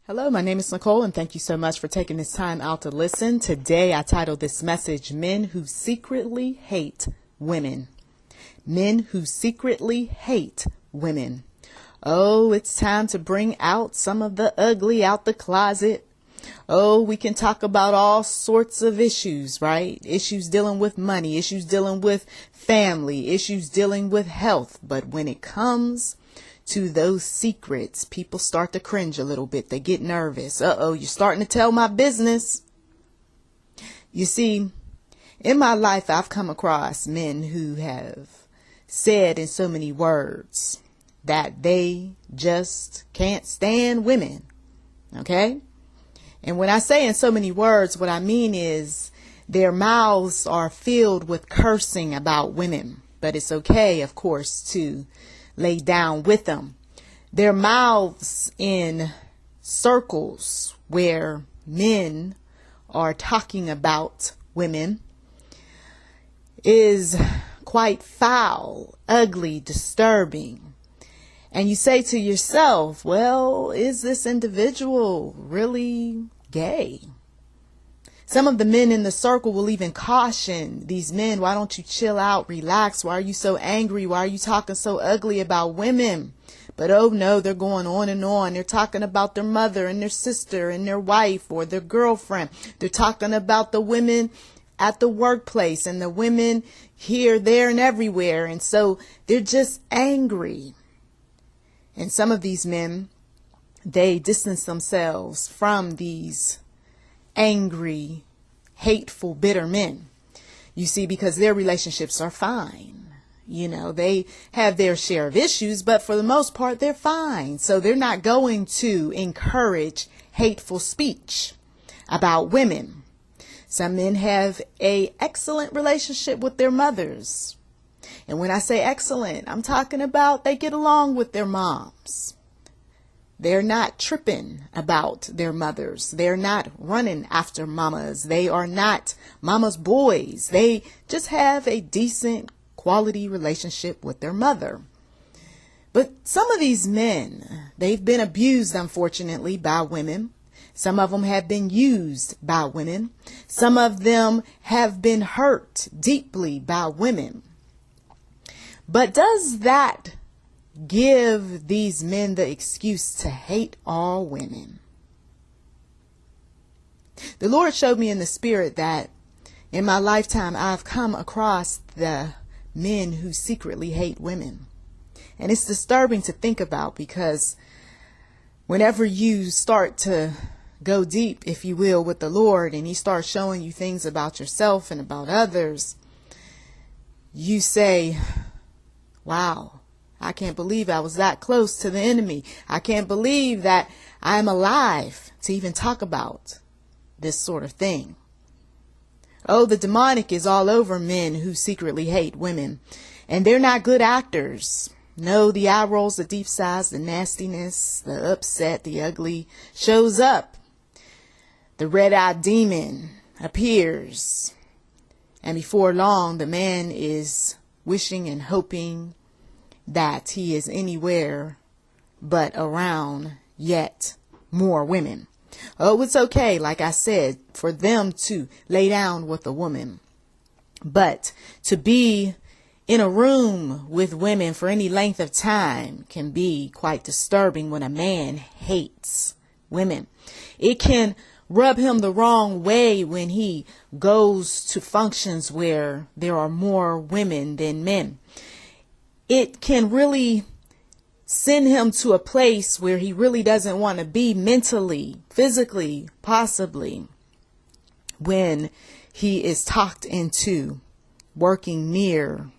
Hello, my name is Nicole, and thank you so much for taking this time out to listen. Today, I titled this message, Men Who Secretly Hate Women. Men Who Secretly Hate Women. Oh, it's time to bring out some of the ugly out the closet. Oh, we can talk about all sorts of issues, right? Issues dealing with money, issues dealing with family, issues dealing with health. But when it comes to those secrets, people start to cringe a little bit. They get nervous. Uh-oh, you're starting to tell my business. You see, in my life, I've come across men who have said in so many words that they just can't stand women. Okay? And when I say in so many words, what I mean is their mouths are filled with cursing about women. But it's okay, of course, to lay down with them. Their mouths in circles where men are talking about women is quite foul, ugly, disturbing. And you say to yourself, well, is this individual really gay? Some of the men in the circle will even caution these men, why don't you chill out, relax? Why are you so angry? Why are you talking so ugly about women? But oh no, they're going on and on. They're talking about their mother and their sister and their wife or their girlfriend. They're talking about the women at the workplace and the women here, there, and everywhere. And so they're just angry. And some of these men, they distance themselves from these angry, hateful, bitter men. You see, because their relationships are fine. You know, they have their share of issues, but for the most part, they're fine. So they're not going to encourage hateful speech about women. Some men have an excellent relationship with their mothers. And when I say excellent, I'm talking about they get along with their moms. They're not tripping about their mothers. They're not running after mamas. They are not mama's boys. They just have a decent quality relationship with their mother. But some of these men, they've been abused, unfortunately, by women. Some of them have been used by women. Some of them have been hurt deeply by women. But does that give these men the excuse to hate all women? The Lord showed me in the spirit that in my lifetime I've come across the men who secretly hate women. And it's disturbing to think about, because whenever you start to go deep, if you will, with the Lord, and He starts showing you things about yourself and about others, you say, wow, I can't believe I was that close to the enemy. I can't believe that I'm alive to even talk about this sort of thing. Oh, the demonic is all over men who secretly hate women. And they're not good actors. No, the eye rolls, the deep sighs, the nastiness, the upset, the ugly shows up. The red-eyed demon appears. And before long, the man is wishing and hoping that he is anywhere but around yet more women. Oh, it's okay, like I said, for them to lay down with a woman. But to be in a room with women for any length of time can be quite disturbing when a man hates women. It can rub him the wrong way when he goes to functions where there are more women than men. It can really send him to a place where he really doesn't want to be mentally, physically, possibly, when he is talked into working near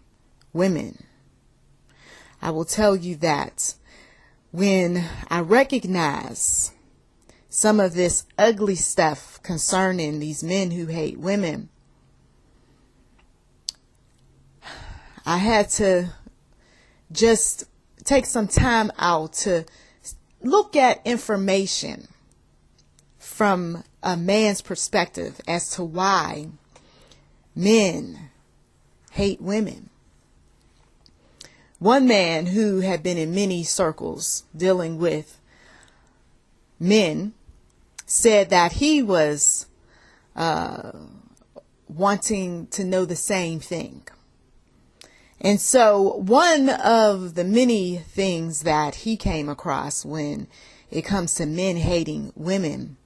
women. I will tell you that when I recognize some of this ugly stuff concerning these men who hate women, I had to just take some time out to look at information from a man's perspective as to why men hate women. One man who had been in many circles dealing with men said that he was wanting to know the same thing. And so one of the many things that he came across when it comes to men hating women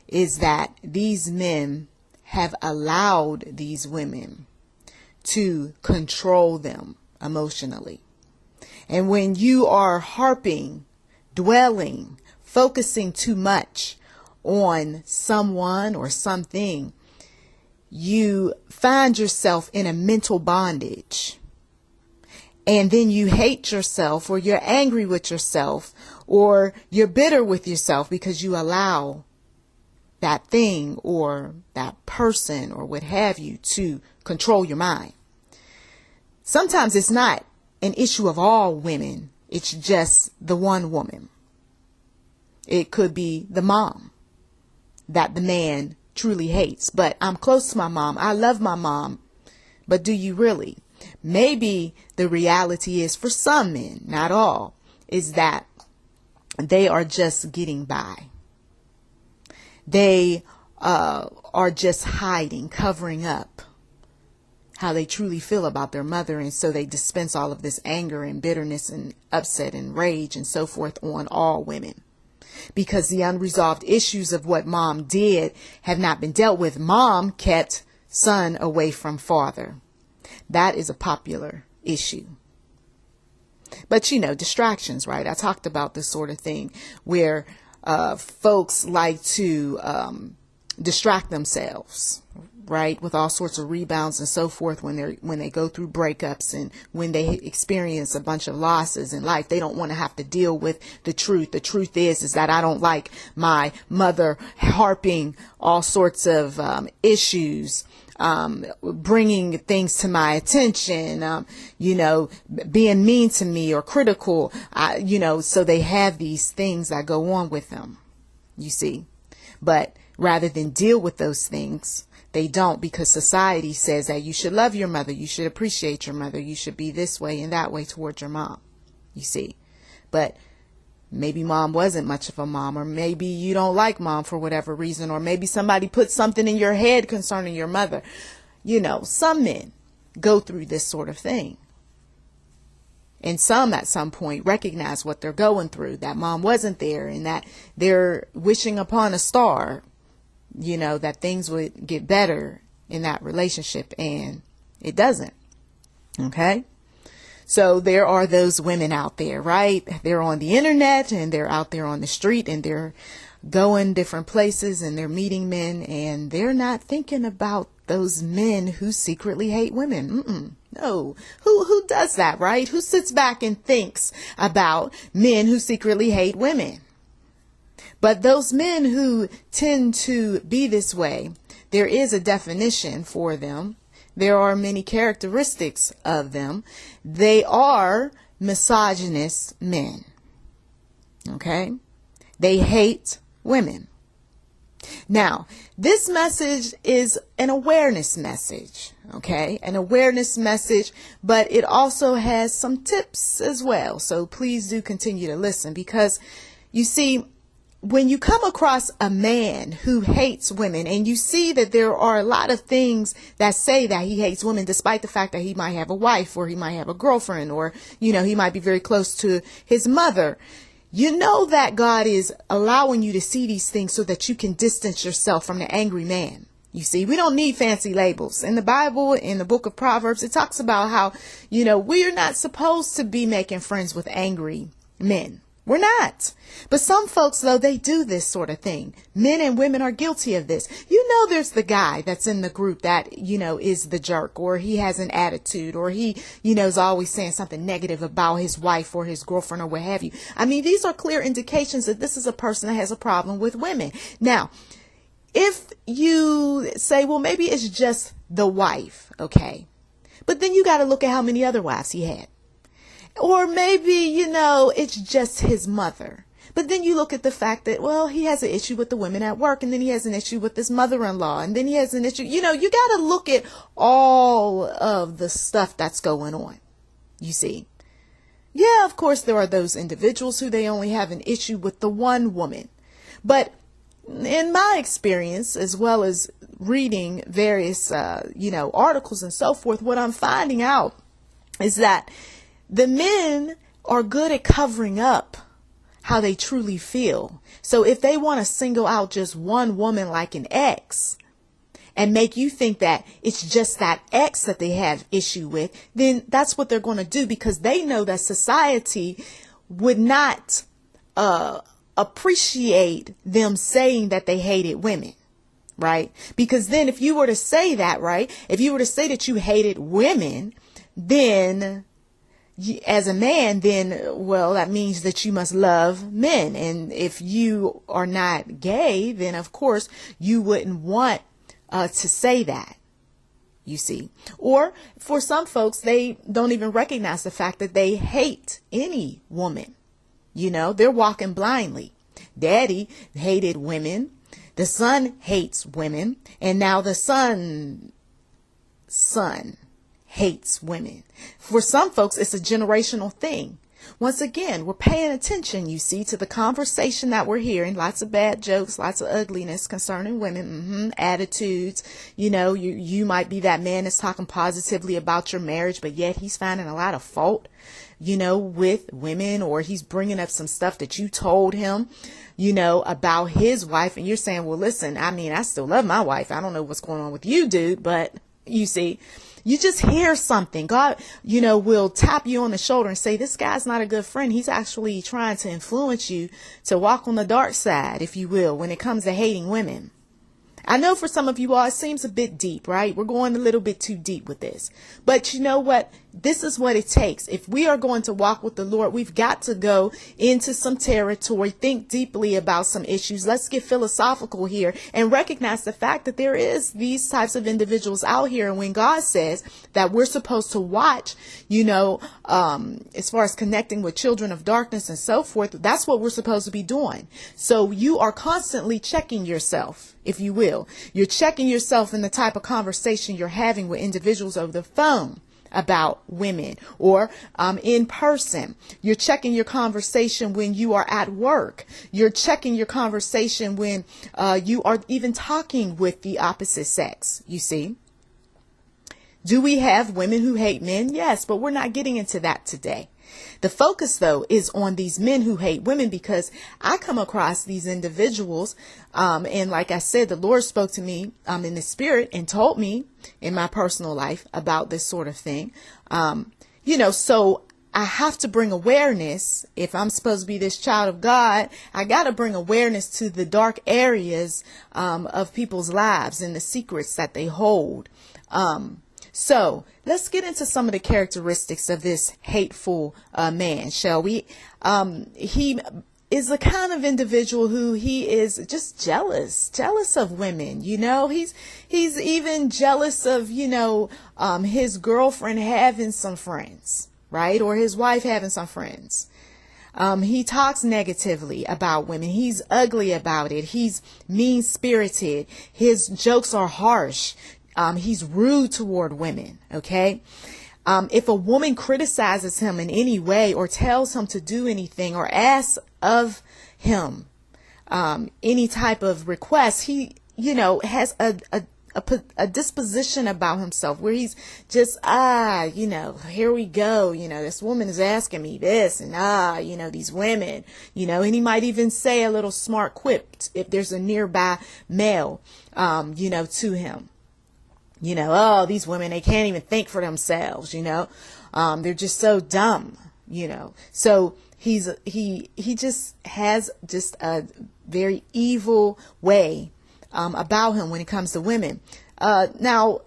is that these men have allowed these women to control them emotionally. And when you are harping, dwelling, focusing too much on someone or something, you find yourself in a mental bondage. And then you hate yourself, or you're angry with yourself, or you're bitter with yourself because you allow that thing or that person or what have you to control your mind. Sometimes it's not an issue of all women. It's just the one woman. It could be the mom that the man truly hates. But I'm close to my mom. I love my mom. But do you really? Maybe the reality is, for some men, not all, is that they are just getting by. They are just hiding, covering up how they truly feel about their mother. And so they dispense all of this anger and bitterness and upset and rage and so forth on all women. Because the unresolved issues of what mom did have not been dealt with. Mom kept son away from father. That is a popular issue. But, distractions, right? I talked about this sort of thing where folks like to distract themselves, right, with all sorts of rebounds and so forth when they go through breakups and when they experience a bunch of losses in life. They don't want to have to deal with the truth. The truth is that I don't like my mother harping all sorts of issues, bringing things to my attention, being mean to me or critical, so they have these things that go on with them, you see. But rather than deal with those things, they don't, because society says that you should love your mother, you should appreciate your mother, you should be this way and that way towards your mom, you see. But maybe mom wasn't much of a mom, or maybe you don't like mom for whatever reason, or maybe somebody put something in your head concerning your mother. Some men go through this sort of thing. And some at some point recognize what they're going through, that mom wasn't there, and that they're wishing upon a star, that things would get better in that relationship, and it doesn't. Okay? So there are those women out there, right? They're on the internet and they're out there on the street and they're going different places and they're meeting men, and they're not thinking about those men who secretly hate women. No. Who does that, right? Who sits back and thinks about men who secretly hate women? But those men who tend to be this way, there is a definition for them. There are many characteristics of them. They are misogynist men. Okay? They hate women. Now, this message is an awareness message. Okay? An awareness message, but it also has some tips as well. So please do continue to listen, because you see, when you come across a man who hates women, and you see that there are a lot of things that say that he hates women, despite the fact that he might have a wife, or he might have a girlfriend, or, he might be very close to his mother, that God is allowing you to see these things so that you can distance yourself from the angry man. You see, we don't need fancy labels. In the Bible, in the book of Proverbs, it talks about how, we are not supposed to be making friends with angry men. We're not. But some folks, though, they do this sort of thing. Men and women are guilty of this. There's the guy that's in the group that, is the jerk, or he has an attitude, or he, is always saying something negative about his wife or his girlfriend or what have you. I mean, these are clear indications that this is a person that has a problem with women. Now, if you say, well, maybe it's just the wife, okay, but then you got to look at how many other wives he had. Or maybe, it's just his mother. But then you look at the fact that, well, he has an issue with the women at work, and then he has an issue with his mother-in-law, and then he has an issue. You got to look at all of the stuff that's going on, you see. Yeah, of course, there are those individuals who they only have an issue with the one woman. But in my experience, as well as reading various, articles and so forth, what I'm finding out is that the men are good at covering up how they truly feel. So if they want to single out just one woman like an ex and make you think that it's just that ex that they have issue with, then that's what they're going to do, because they know that society would not appreciate them saying that they hated women, right? Because then if you were to say that, right, if you were to say that you hated women, then as a man, then, well, that means that you must love men. And if you are not gay, then of course you wouldn't want to say that, you see. Or for some folks, they don't even recognize the fact that they hate any woman. They're walking blindly. Daddy hated women. The son hates women. And now the son hates women. For some folks, it's a generational thing. Once again, we're paying attention, you see, to the conversation that we're hearing. Lots of bad jokes, lots of ugliness concerning women, attitudes. You might be that man that's talking positively about your marriage, but yet he's finding a lot of fault, with women, or he's bringing up some stuff that you told him, about his wife. And you're saying, well, listen, I still love my wife. I don't know what's going on with you, dude, but you see, you just hear something. God, will tap you on the shoulder and say, this guy's not a good friend. He's actually trying to influence you to walk on the dark side, if you will, when it comes to hating women. I know for some of you all, it seems a bit deep, right? We're going a little bit too deep with this. But you know what? This is what it takes. If we are going to walk with the Lord, we've got to go into some territory, think deeply about some issues. Let's get philosophical here and recognize the fact that there is these types of individuals out here. And when God says that we're supposed to watch, as far as connecting with children of darkness and so forth, that's what we're supposed to be doing. So you are constantly checking yourself, if you will. You're checking yourself in the type of conversation you're having with individuals over the phone about women, or in person. You're checking your conversation when you are at work. You're checking your conversation when you are even talking with the opposite sex, you see. Do we have women who hate men? Yes, but we're not getting into that today. The focus, though, is on these men who hate women, because I come across these individuals. And like I said, the Lord spoke to me in the spirit and told me in my personal life about this sort of thing. So I have to bring awareness. If I'm supposed to be this child of God, I got to bring awareness to the dark areas of people's lives and the secrets that they hold. So let's get into some of the characteristics of this hateful man, shall we? He is the kind of individual who he is just jealous of women. He's even jealous of, his girlfriend having some friends, right? Or his wife having some friends. He talks negatively about women. He's ugly about it. He's mean-spirited. His jokes are harsh. He's rude toward women. Okay. If a woman criticizes him in any way, or tells him to do anything, or asks of him, any type of request, he, has a disposition about himself where he's just, here we go. This woman is asking me this, and these women, and he might even say a little smart quip if there's a nearby male, to him. Oh, these women, they can't even think for themselves, they're just so dumb, so he just has just a very evil way, about him when it comes to women. Now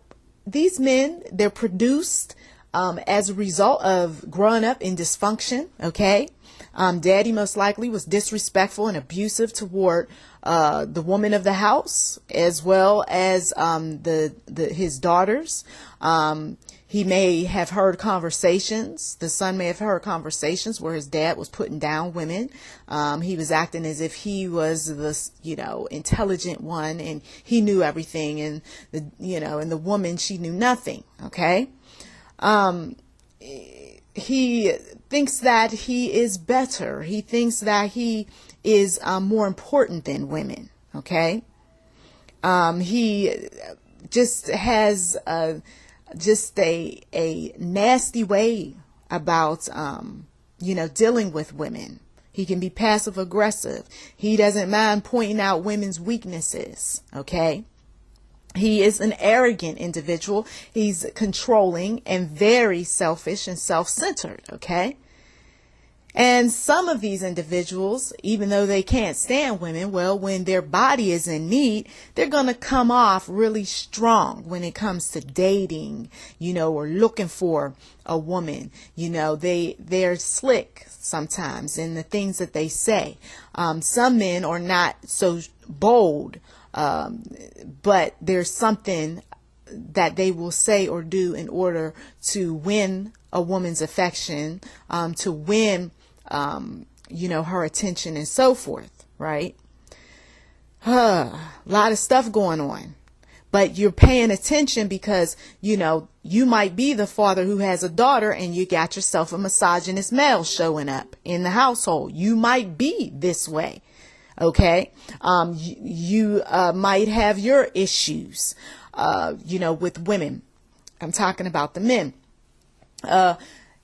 these men, they're produced, as a result of growing up in dysfunction. Okay. Daddy most likely was disrespectful and abusive toward the woman of the house, as well as his daughters. He may have heard conversations. The son may have heard conversations where his dad was putting down women. He was acting as if he was the, intelligent one, and he knew everything, and the woman, she knew nothing. Okay. He thinks that he is better. He thinks that he is more important than women. Okay. He just has just a nasty way about, dealing with women. He can be passive aggressive. He doesn't mind pointing out women's weaknesses. Okay. He is an arrogant individual. He's controlling and very selfish and self-centered. Okay. And some of these individuals, even though they can't stand women, well, when their body is in need, they're going to come off really strong when it comes to dating, or looking for a woman. They're slick sometimes in the things that they say. Some men are not so bold, but there's something that they will say or do in order to win a woman's affection, to win her attention and so forth, right? A lot of stuff going on, but you're paying attention because, you might be the father who has a daughter and you got yourself a misogynist male showing up in the household. You might be this way. Okay. You might have your issues, with women. I'm talking about the men.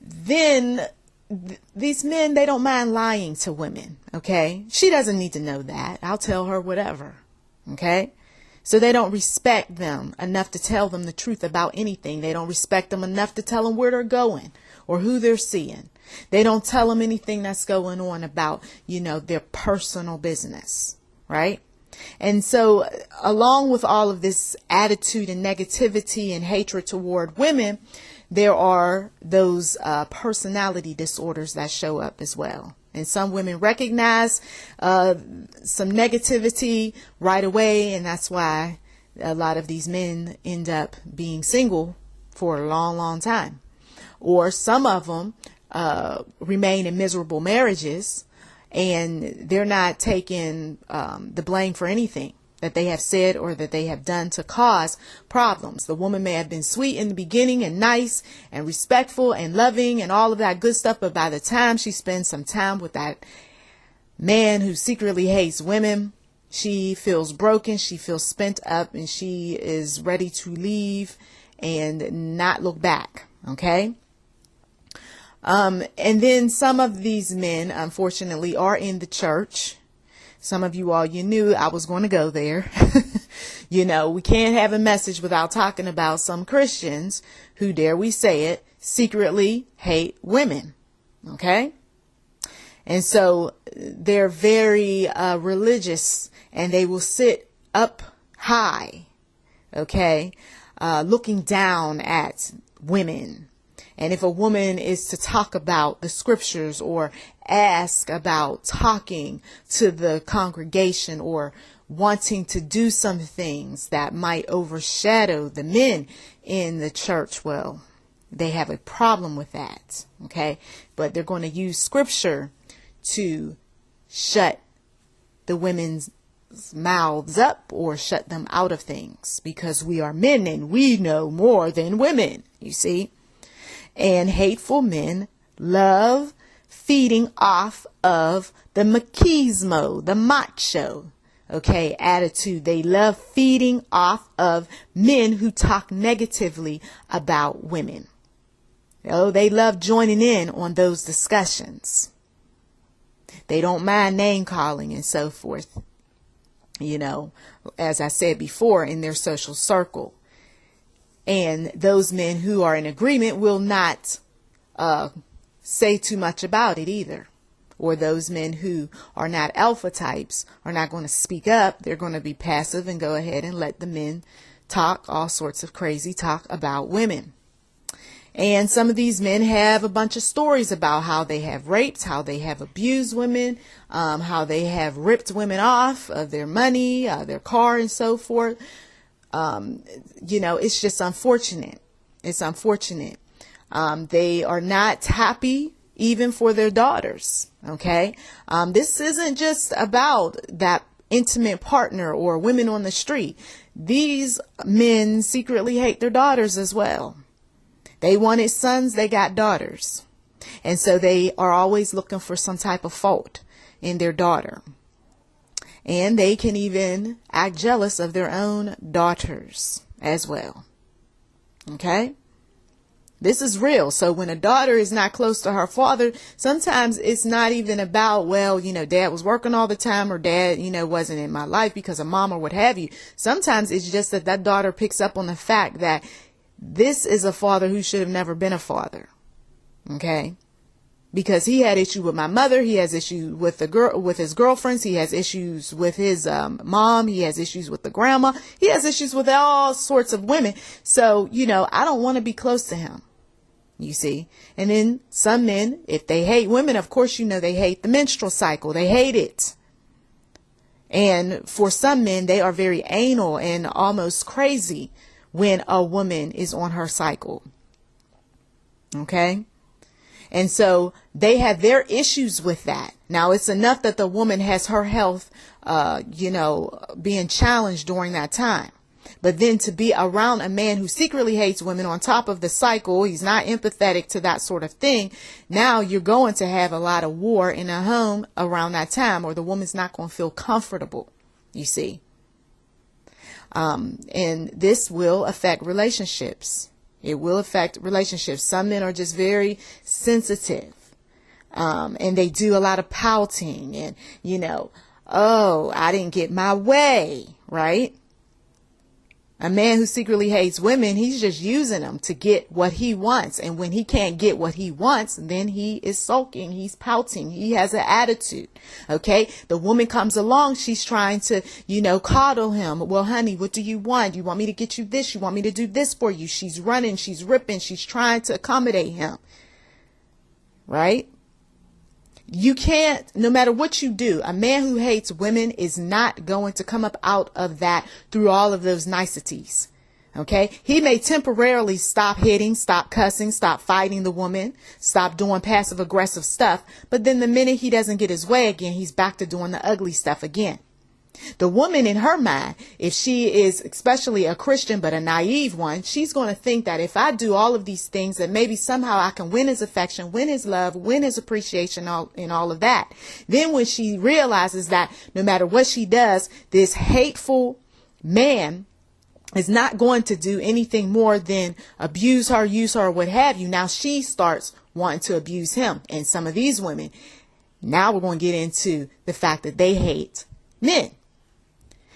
Then these men, they don't mind lying to women. Okay. She doesn't need to know that. I'll tell her whatever. Okay. So they don't respect them enough to tell them the truth about anything. They don't respect them enough to tell them where they're going or who they're seeing. They don't tell them anything that's going on about, their personal business. Right. And so along with all of this attitude and negativity and hatred toward women, there are those personality disorders that show up as well. And some women recognize some negativity right away. And that's why a lot of these men end up being single for a long, long time. Or some of them remain in miserable marriages and they're not taking the blame for anything that they have said or that they have done to cause problems. The woman may have been sweet in the beginning and nice and respectful and loving and all of that good stuff, but by the time she spends some time with that man who secretly hates women, she feels broken, she feels spent up, and she is ready to leave and not look back. Okay. And then some of these men, unfortunately, are in the church. Some of you all, you knew I was going to go there. We can't have a message without talking about some Christians who, dare we say it, secretly hate women. Okay. And so they're very religious and they will sit up high. Okay. Looking down at women. And if a woman is to talk about the scriptures or ask about talking to the congregation or wanting to do some things that might overshadow the men in the church, well, they have a problem with that. Okay. But they're going to use scripture to shut the women's mouths up or shut them out of things because we are men and we know more than women, you see. And hateful men love feeding off of the machismo, the macho, attitude. They love feeding off of men who talk negatively about women. They love joining in on those discussions. They don't mind name calling and so forth, as I said before, in their social circle. And those men who are in agreement will not say too much about it either. Or those men who are not alpha types are not going to speak up. They're going to be passive and go ahead and let the men talk all sorts of crazy talk about women. And some of these men have a bunch of stories about how they have raped, how they have abused women, how they have ripped women off of their money, their car and so forth. It's just unfortunate. It's unfortunate. They are not happy even for their daughters. Okay. This isn't just about that intimate partner or women on the street. These men secretly hate their daughters as well. They wanted sons, they got daughters. And so they are always looking for some type of fault in their daughter. And they can even act jealous of their own daughters as well. Okay? This is real. So when a daughter is not close to her father, sometimes it's not even about, well, dad was working all the time, or dad, wasn't in my life because of mom or what have you. Sometimes it's just that daughter picks up on the fact that this is a father who should have never been a father. Okay? Because he had issue with my mother, he has issue with with his girlfriends, he has issues with his mom, he has issues with the grandma, he has issues with all sorts of women. So, I don't want to be close to him. You see? And then some men, if they hate women, of course, they hate the menstrual cycle. They hate it. And for some men, they are very anal and almost crazy when a woman is on her cycle. Okay? And so they have their issues with that. Now, it's enough that the woman has her health, being challenged during that time. But then to be around a man who secretly hates women on top of the cycle, he's not empathetic to that sort of thing. Now you're going to have a lot of war in a home around that time, or the woman's not going to feel comfortable, you see. And this will affect relationships. It will affect relationships. Some men are just very sensitive. And they do a lot of pouting and, oh, I didn't get my way, right? A man who secretly hates women, he's just using them to get what he wants. And when he can't get what he wants, then he is sulking. He's pouting. He has an attitude. Okay. The woman comes along. She's trying to, coddle him. Well, honey, what do you want? You want me to get you this? You want me to do this for you? She's running. She's ripping. She's trying to accommodate him. Right? You can't, no matter what you do, a man who hates women is not going to come up out of that through all of those niceties. Okay. He may temporarily stop hitting, stop cussing, stop fighting the woman, stop doing passive aggressive stuff. But then the minute he doesn't get his way again, he's back to doing the ugly stuff again. The woman in her mind, if she is especially a Christian, but a naive one, she's going to think that if I do all of these things, that maybe somehow I can win his affection, win his love, win his appreciation, and all of that. Then when she realizes that no matter what she does, this hateful man is not going to do anything more than abuse her, use her, what have you. Now she starts wanting to abuse him. And some of these women, now we're going to get into the fact that they hate men,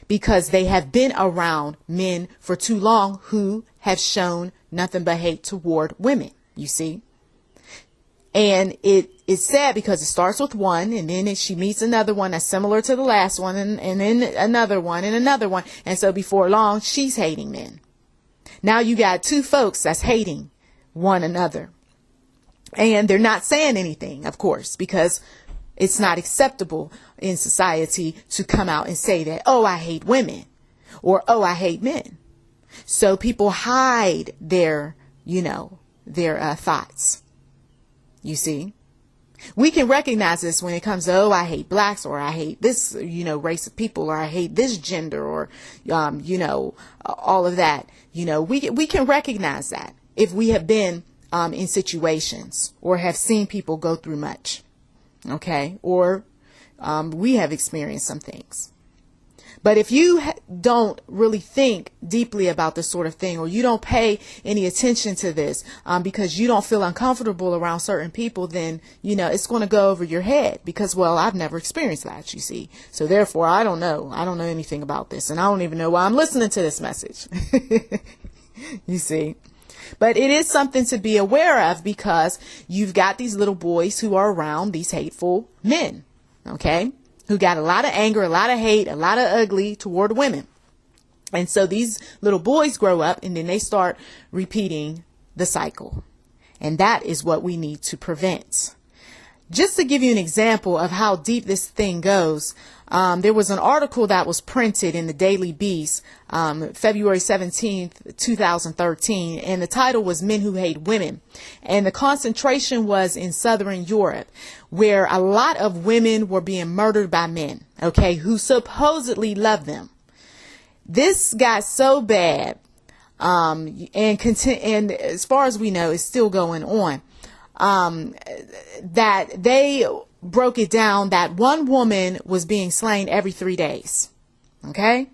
because they have been around men for too long who have shown nothing but hate toward women, you see. And it is sad because it starts with one, and then she meets another one that's similar to the last one, and then another one and another one. And so before long, she's hating men. Now you got two folks that's hating one another. And they're not saying anything, of course, because it's not acceptable in society to come out and say that, oh, I hate women, or, oh, I hate men. So people hide their thoughts. You see, we can recognize this when it comes to, oh, I hate blacks, or I hate this, race of people, or I hate this gender, or, all of that. We can recognize that if we have been in situations or have seen people go through much. Okay. Or we have experienced some things. But if you don't really think deeply about this sort of thing, or you don't pay any attention to this because you don't feel uncomfortable around certain people, then, it's going to go over your head because, well, I've never experienced that, you see. So therefore, I don't know anything about this, and I don't even know why I'm listening to this message. You see. But it is something to be aware of, because you've got these little boys who are around these hateful men, okay, who got a lot of anger, a lot of hate, a lot of ugly toward women. And so these little boys grow up, and then they start repeating the cycle. And that is what we need to prevent. Just to give you an example of how deep this thing goes, there was an article that was printed in the Daily Beast, February 17th, 2013, and the title was Men Who Hate Women. And the concentration was in Southern Europe, where a lot of women were being murdered by men, okay, who supposedly love them. This got so bad, and as far as we know, it's still going on. That they broke it down that one woman was being slain every 3 days. Okay.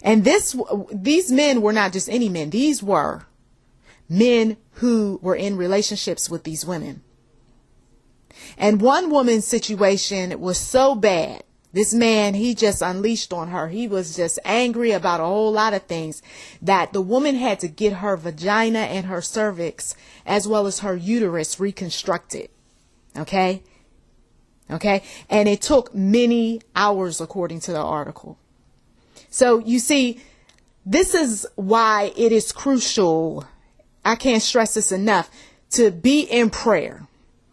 And these men were not just any men. These were men who were in relationships with these women. And one woman's situation was so bad. This man, he just unleashed on her. He was just angry about a whole lot of things, that the woman had to get her vagina and her cervix as well as her uterus reconstructed. Okay. Okay. And it took many hours, according to the article. So you see, this is why it is crucial. I can't stress this enough, to be in prayer.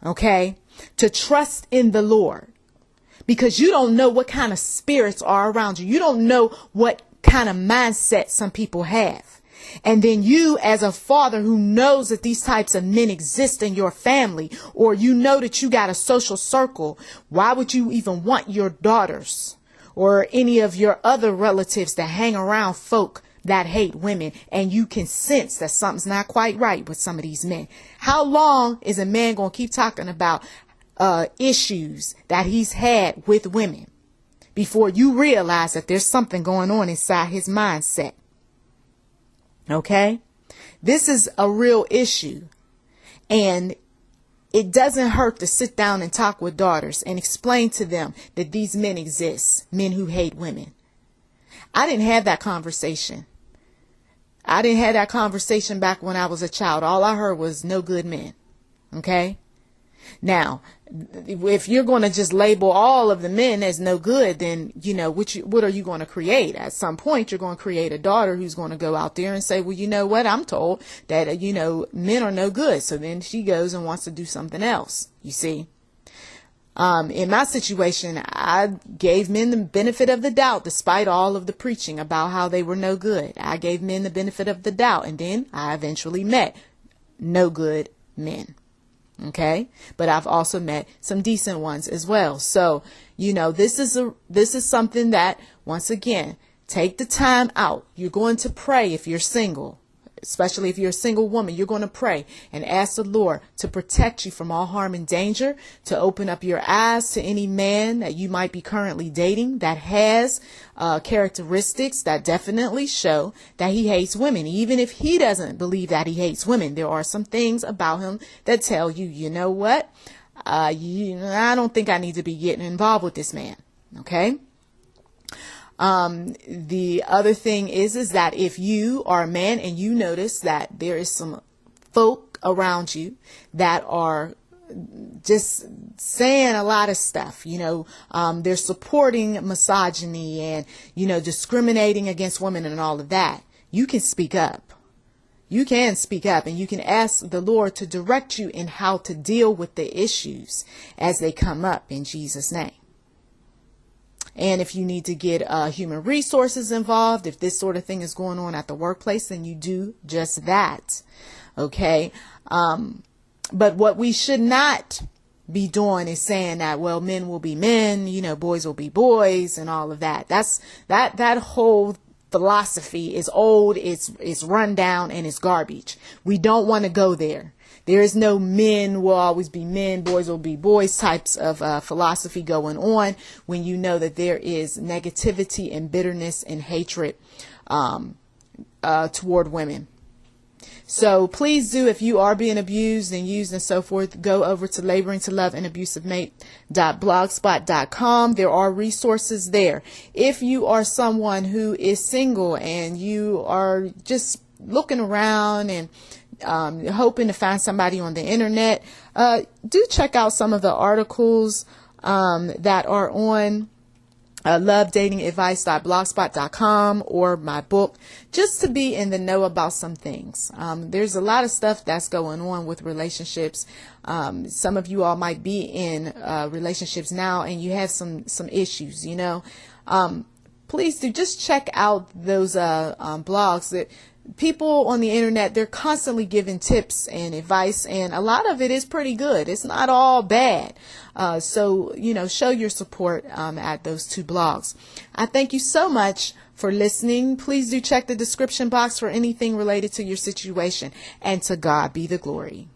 Okay. To trust in the Lord. Because you don't know what kind of spirits are around you. You don't know what kind of mindset some people have. And then you, as a father who knows that these types of men exist in your family, or you know that you got a social circle, why would you even want your daughters or any of your other relatives to hang around folk that hate women? And you can sense that something's not quite right with some of these men. How long is a man going to keep talking about issues that he's had with women before you realize that there's something going on inside his mindset? Okay. This is a real issue, and it doesn't hurt to sit down and talk with daughters and explain to them that these men exist, men who hate women. I didn't have that conversation. I didn't have that conversation back when I was a child. All I heard was no good men. Okay. Now, if you're going to just label all of the men as no good, then, what are you going to create? At some point, you're going to create a daughter who's going to go out there and say, well, you know what? I'm told that, men are no good. So then she goes and wants to do something else. You see, in my situation, I gave men the benefit of the doubt, despite all of the preaching about how they were no good. I gave men the benefit of the doubt. And then I eventually met no good men. Okay. But I've also met some decent ones as well. So, this is something that, once again, take the time out. You're going to pray if you're single, especially if you're a single woman. You're going to pray and ask the Lord to protect you from all harm and danger, to open up your eyes to any man that you might be currently dating that has characteristics that definitely show that he hates women. Even if he doesn't believe that he hates women, there are some things about him that tell you, you know what? I don't think I need to be getting involved with this man. Okay. The other thing is that if you are a man and you notice that there is some folk around you that are just saying a lot of stuff, they're supporting misogyny and, discriminating against women and all of that, you can speak up. You can speak up, and you can ask the Lord to direct you in how to deal with the issues as they come up, in Jesus' name. And if you need to get human resources involved, if this sort of thing is going on at the workplace, then you do just that. Okay. But what we should not be doing is saying that, well, men will be men, boys will be boys and all of that. That whole philosophy is old, it's run down, and it's garbage. We don't want to go there. There is no men will always be men, boys will be boys types of philosophy going on when you know that there is negativity and bitterness and hatred toward women. So please do, if you are being abused and used and so forth, go over to laboringtoloveanabusiveMate.blogspot.com. There are resources there. If you are someone who is single and you are just looking around and hoping to find somebody on the internet, do check out some of the articles that are on lovedatingadvice.blogspot.com or my book, just to be in the know about some things. There's a lot of stuff that's going on with relationships. Some of you all might be in relationships now and you have some issues, please do just check out those blogs that people on the internet, they're constantly giving tips and advice, and a lot of it is pretty good. It's not all bad. So, show your support at those two blogs. I thank you so much for listening. Please do check the description box for anything related to your situation, and to God be the glory.